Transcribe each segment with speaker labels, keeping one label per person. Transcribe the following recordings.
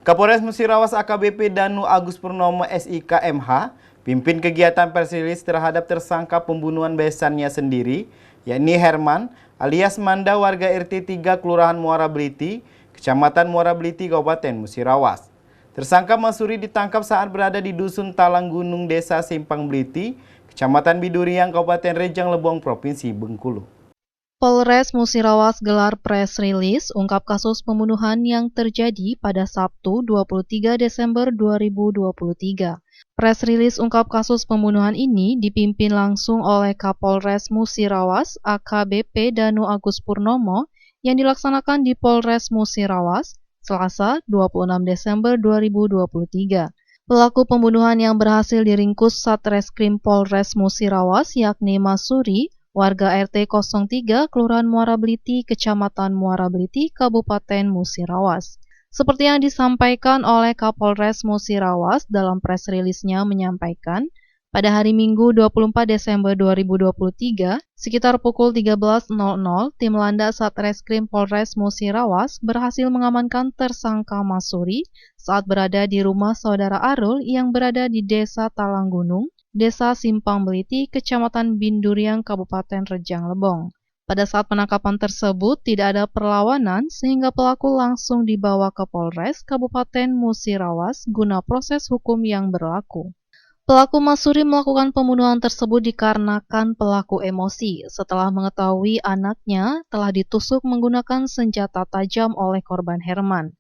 Speaker 1: Kapolres Musirawas AKBP Danu Agus Purnomo SIK MH pimpin kegiatan press release terhadap tersangka pembunuhan besannya sendiri, yakni Herman alias Manda warga RT 3 Kelurahan Muara Beliti, Kecamatan Muara Beliti, Kabupaten Musirawas. Tersangka Masuri ditangkap saat berada di Dusun Talang Gunung, Desa Simpang Beliti, Kecamatan Biduriang, Kabupaten Rejang Lebong, Provinsi Bengkulu.
Speaker 2: Polres Musirawas gelar press release ungkap kasus pembunuhan yang terjadi pada Sabtu 23 Desember 2023. Press release ungkap kasus pembunuhan ini dipimpin langsung oleh Kapolres Musirawas AKBP Danu Agus Purnomo yang dilaksanakan di Polres Musirawas Selasa 26 Desember 2023. Pelaku pembunuhan yang berhasil diringkus Satreskrim Polres Musirawas yakni Masuri, warga RT 03 Kelurahan Muara Beliti, Kecamatan Muara Beliti, Kabupaten Musirawas. Seperti yang disampaikan oleh Kapolres Musirawas dalam press release-nya menyampaikan, pada hari Minggu 24 Desember 2023, sekitar pukul 13.00, tim Landas Satreskrim Polres Musirawas berhasil mengamankan tersangka Masuri saat berada di rumah saudara Arul yang berada di Desa Talang Gunung, Desa Simpang Beliti, Kecamatan Biduriang, Kabupaten Rejang Lebong. Pada saat penangkapan tersebut tidak ada perlawanan sehingga pelaku langsung dibawa ke Polres Kabupaten Musirawas guna proses hukum yang berlaku. Pelaku Masuri melakukan pembunuhan tersebut dikarenakan pelaku emosi setelah mengetahui anaknya telah ditusuk menggunakan senjata tajam oleh korban Herman.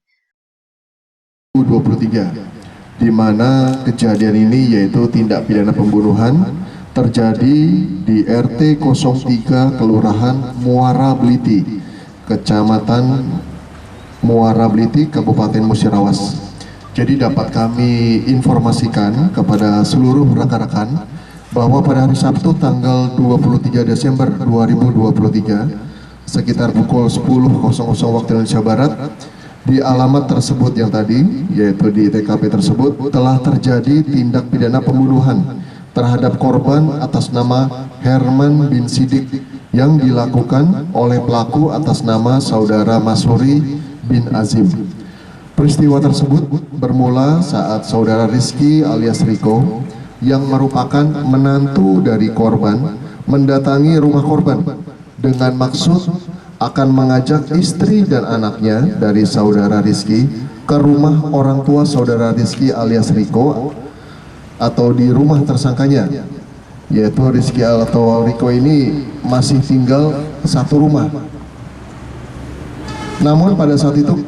Speaker 3: 23 di mana kejadian ini yaitu tindak pidana pembunuhan terjadi di RT 03 Kelurahan Muara Beliti, Kecamatan Muara Beliti, Kabupaten Musirawas. Jadi dapat kami informasikan kepada seluruh rekan-rekan bahwa pada hari Sabtu tanggal 23 Desember 2023 sekitar pukul 10.00 waktu Indonesia Barat di alamat tersebut yang tadi, yaitu di TKP tersebut, telah terjadi tindak pidana pembunuhan terhadap korban atas nama Herman bin Sidik yang dilakukan oleh pelaku atas nama saudara Masuri bin Azim. Peristiwa tersebut bermula saat saudara Rizky alias Riko yang merupakan menantu dari korban mendatangi rumah korban dengan maksud akan mengajak istri dan anaknya dari saudara Rizky ke rumah orang tua saudara Rizky alias Riko atau di rumah tersangkanya, yaitu Rizky atau Riko ini masih tinggal satu rumah. Namun pada saat itu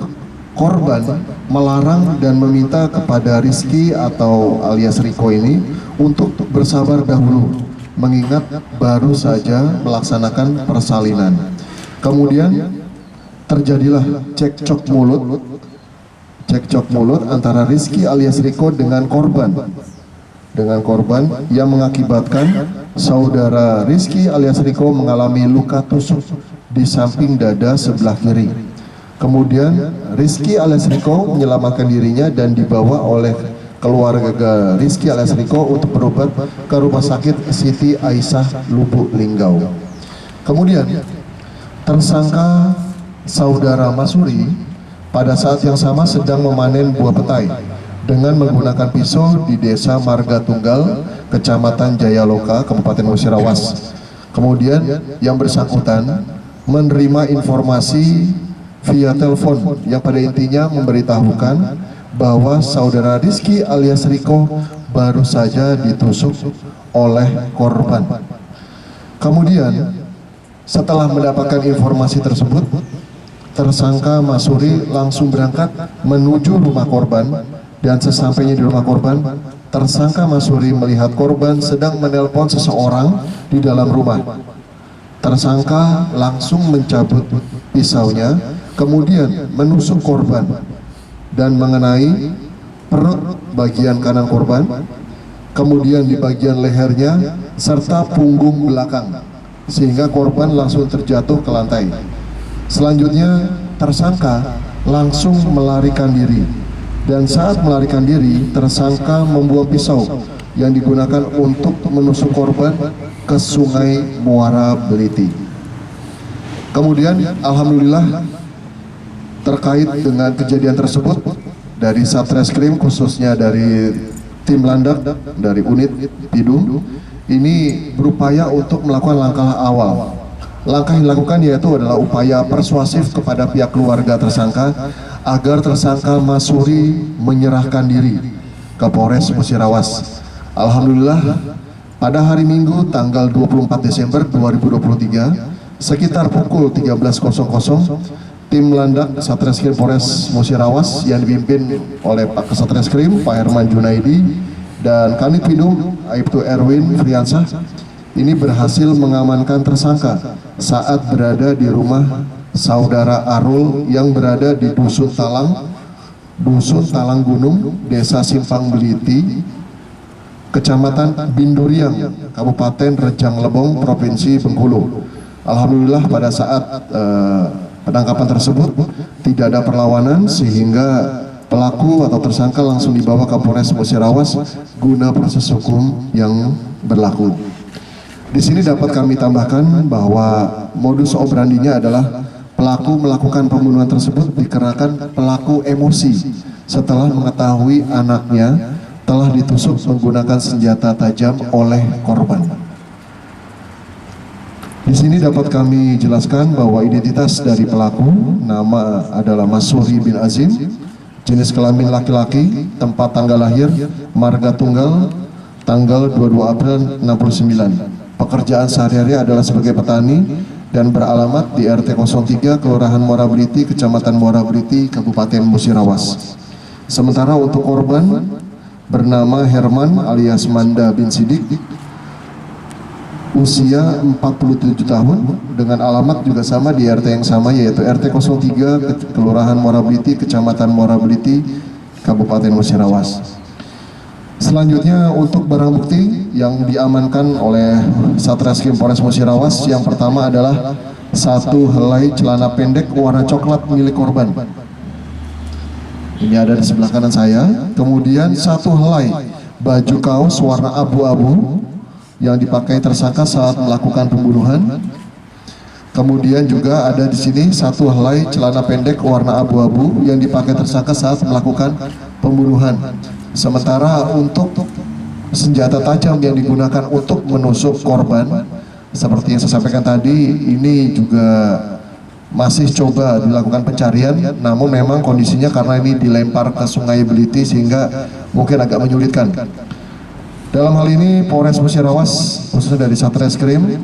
Speaker 3: korban melarang dan meminta kepada Rizky atau alias Riko ini untuk bersabar dahulu mengingat baru saja melaksanakan persalinan. Kemudian terjadilah cekcok mulut antara Rizky alias Riko dengan korban yang mengakibatkan saudara Rizky alias Riko mengalami luka tusuk di samping dada sebelah kiri. Kemudian Rizky alias Riko menyelamatkan dirinya dan dibawa oleh keluarga Rizky alias Riko untuk berobat ke Rumah Sakit Siti Aisyah Lubuk Linggau. Kemudian tersangka saudara Masuri pada saat yang sama sedang memanen buah petai dengan menggunakan pisau di Desa Marga Tunggal, Kecamatan Jayaloka, Kabupaten Musirawas. Kemudian yang bersangkutan menerima informasi via telepon yang pada intinya memberitahukan bahwa saudara Rizky alias Riko baru saja ditusuk oleh korban. Kemudian setelah mendapatkan informasi tersebut, tersangka Masuri langsung berangkat menuju rumah korban dan sesampainya di rumah korban, tersangka Masuri melihat korban sedang menelpon seseorang di dalam rumah. Tersangka langsung mencabut pisaunya, kemudian menusuk korban dan mengenai perut bagian kanan korban, kemudian di bagian lehernya serta punggung belakang, sehingga korban langsung terjatuh ke lantai. Selanjutnya tersangka langsung melarikan diri, dan saat melarikan diri tersangka membuang pisau yang digunakan untuk menusuk korban ke Sungai Muara Beliti. Kemudian alhamdulillah terkait dengan kejadian tersebut dari Satreskrim, khususnya dari tim Landak, dari unit Pidum, ini berupaya untuk melakukan langkah awal. Langkah yang dilakukan yaitu adalah upaya persuasif kepada pihak keluarga tersangka agar tersangka Masuri menyerahkan diri ke Polres Musirawas. Alhamdulillah, pada hari Minggu tanggal 24 Desember 2023 sekitar pukul 13.00 tim Landak Satreskrim Polres Musirawas yang dipimpin oleh Pak Kasatreskrim Pak Herman Junaidi dan Kanit Pidum Aibtu Erwin Friansah ini berhasil mengamankan tersangka saat berada di rumah saudara Arul yang berada di Dusun Talang Gunung, Desa Simpang Beliti, Kecamatan Binduriang, Kabupaten Rejang Lebong, Provinsi Bengkulu. Alhamdulillah pada saat penangkapan tersebut tidak ada perlawanan sehingga pelaku atau tersangka langsung dibawa ke Polres Musirawas guna proses hukum yang berlaku. Di sini dapat kami tambahkan bahwa modus operandinya adalah pelaku melakukan pembunuhan tersebut dikarenakan pelaku emosi setelah mengetahui anaknya telah ditusuk menggunakan senjata tajam oleh korban. Di sini dapat kami jelaskan bahwa identitas dari pelaku, nama adalah Masuri bin Azim, jenis kelamin laki-laki, tempat tanggal lahir, marga tunggal, tanggal 22 April 69. Pekerjaan sehari-hari adalah sebagai petani dan beralamat di RT 03 Kelurahan Muara Beliti, Kecamatan Muara Beliti, Kabupaten Musirawas. Sementara untuk korban bernama Herman alias Manda bin Sidik, usia 47 tahun, dengan alamat juga sama di RT yang sama yaitu RT 03 Kelurahan Muara Beliti, Kecamatan Muara Beliti, Kabupaten Musirawas. Selanjutnya untuk barang bukti yang diamankan oleh Satreskrim Polres Musirawas, yang pertama adalah satu helai celana pendek warna coklat milik korban. Ini ada di sebelah kanan saya. Kemudian satu helai baju kaos warna abu-abu yang dipakai tersangka saat melakukan pembunuhan. Kemudian juga ada di sini satu helai celana pendek warna abu-abu yang dipakai tersangka saat melakukan pembunuhan. Sementara untuk senjata tajam yang digunakan untuk menusuk korban, seperti yang saya sampaikan tadi, ini juga masih coba dilakukan pencarian, namun memang kondisinya karena ini dilempar ke Sungai Beliti sehingga mungkin agak menyulitkan. Dalam hal ini Polres Musirawas khususnya dari Satreskrim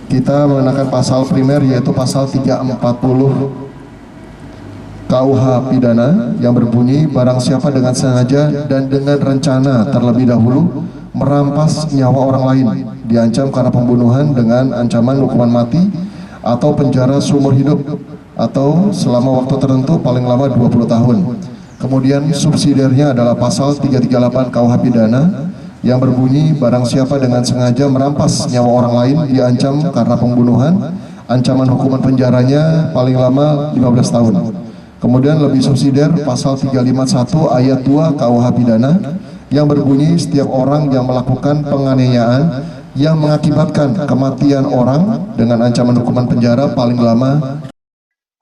Speaker 3: kita mengenakan pasal primer yaitu pasal 340 KUH pidana yang berbunyi barang siapa dengan sengaja dan dengan rencana terlebih dahulu merampas nyawa orang lain diancam karena pembunuhan dengan ancaman hukuman mati atau penjara seumur hidup atau selama waktu tertentu paling lama 20 tahun. Kemudian subsidiarnya adalah pasal 338 KUH pidana yang berbunyi barang siapa dengan sengaja merampas nyawa orang lain diancam karena pembunuhan, ancaman hukuman penjaranya paling lama 15 tahun. Kemudian lebih subsidiar pasal 351 ayat 2 KUH pidana yang berbunyi setiap orang yang melakukan penganiayaan yang mengakibatkan kematian orang dengan ancaman hukuman penjara paling lama.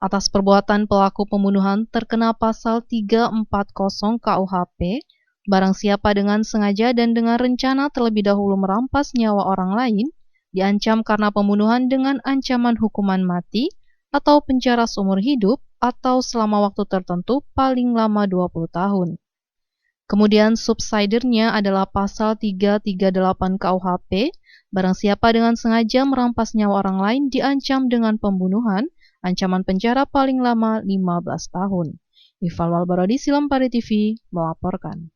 Speaker 2: Atas perbuatan pelaku pembunuhan terkena pasal 340 KUHP, barang siapa dengan sengaja dan dengan rencana terlebih dahulu merampas nyawa orang lain, diancam karena pembunuhan dengan ancaman hukuman mati atau penjara seumur hidup atau selama waktu tertentu paling lama 20 tahun. Kemudian subsidiarnya adalah pasal 338 KUHP, barang siapa dengan sengaja merampas nyawa orang lain diancam dengan pembunuhan, ancaman penjara paling lama 15 tahun. Ifal Walbarodi, Silampari TV, melaporkan.